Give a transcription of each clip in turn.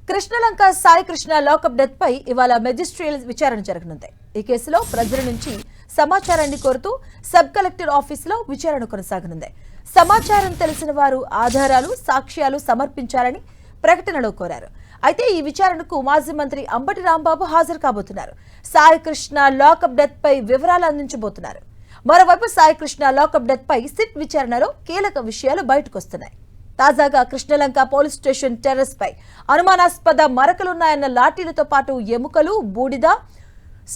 Krishnalanka Sai Krishna lockup death పై ఇవాళ magisterial విచారణ జరగనుంది. ఈ కేసులో ప్రజల నుంచి సమాచారాన్ని కోరుతూ సబ్ కలెక్టర్ ఆఫీసులో విచారణ కొనసాగనుంది. సమాచారం తెలిసిన వారు ఆధారాలు, సాక్ష్యాలు సమర్పించాలని ప్రకటనలో కోరారు. అయితే ఈ విచారణకు మాజీ మంత్రి అంబటి రాంబాబు హాజరు కాబోతున్నారు. సాయి కృష్ణ లాకప్ డెత్ పై వివరాలు అందించబోతున్నారు. మరోవైపు సాయి కృష్ణ లాకప్ డెత్ పై సిట్ విచారణలో కీలక విషయాలు బయటకొస్తున్నాయి. తాజాగా కృష్ణలంక పోలీస్ స్టేషన్ టెర్రస్ పై అనుమానాస్పద మరకలున్నాయన్న లాఠీలతో పాటు ఎముకలు, బూడిద,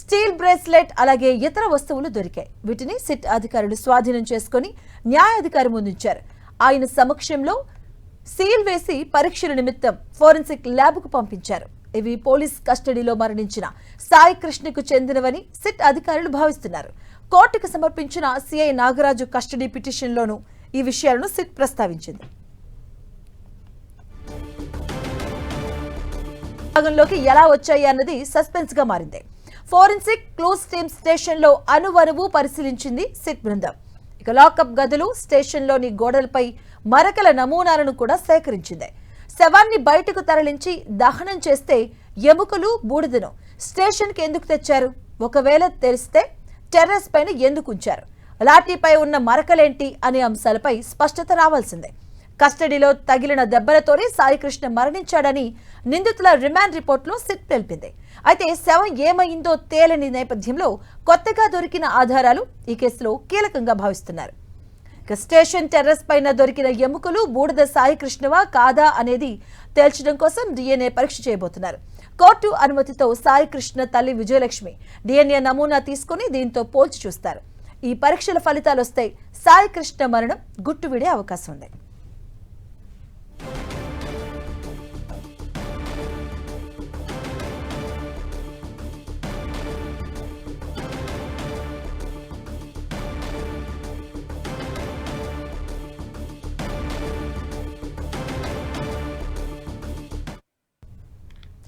స్టీల్ బ్రేస్లెట్ అలాగే ఇతర వస్తువులు దొరికాయి. వీటిని సిట్ అధికారులు స్వాధీనం చేసుకుని న్యాయాధికారి ముందుంచారు. ఆయన సమక్షంలో సీల్ వేసి పరీక్షల నిమిత్తం ఫోరెన్సిక్ ల్యాబ్కు పంపించారు. ఇవి పోలీస్ కస్టడీలో మరణించిన సాయి కృష్ణకు చెందినవని సిట్ అధికారులు భావిస్తున్నారు. కోర్టుకు సమర్పించిన సిఐ నాగరాజు కస్టడీ పిటిషన్లోనూ ఈ విషయాలను సిట్ ప్రస్తావించింది. భాగంలోకి ఎలా వచ్చాయి అన్నది సస్పెన్స్ గా మారింది. ఫోరెన్సిక్ క్లూస్ టీమ్ స్టేషన్ లో అణువణువు పరిశీలించింది సిట్ బృందం. ఇక లాకప్ గదులు, స్టేషన్లోని గోడలపై మరకల నమూనాలను కూడా సేకరించింది. శవాన్ని బయటకు తరలించి దహనం చేస్తే ఎముకలు, బూడిదను స్టేషన్కి ఎందుకు తెచ్చారు? ఒకవేళ తెలిస్తే టెర్రస్ పైన ఎందుకు ఉంచారు? లాఠీపై ఉన్న మరకలేంటి అనే అంశాలపై స్పష్టత రావాల్సిందే. కస్టడీలో తగిలిన దెబ్బలతోనే సాయికృష్ణ మరణించాడని నిందితుల రిమాండ్ రిపోర్టులో సిట్ తెలిపింది. అయితే శవం ఏమైందో తేలని నేపథ్యంలో కొత్తగా దొరికిన ఆధారాలు ఈ కేసులో కీలకంగా భావిస్తున్నారు. స్టేషన్ టెర్రస్ పైన దొరికిన ఎముకలు, బూడిద సాయికృష్ణవా కాదా అనేది తేల్చడం కోసం DNA పరీక్ష చేయబోతున్నారు. కోర్టు అనుమతితో సాయికృష్ణ తల్లి విజయలక్ష్మి DNA నమూనా తీసుకుని దీంతో పోల్చి చూస్తారు. ఈ పరీక్షల ఫలితాలు వస్తే సాయికృష్ణ మరణం గుట్టువిడే అవకాశం ఉంది.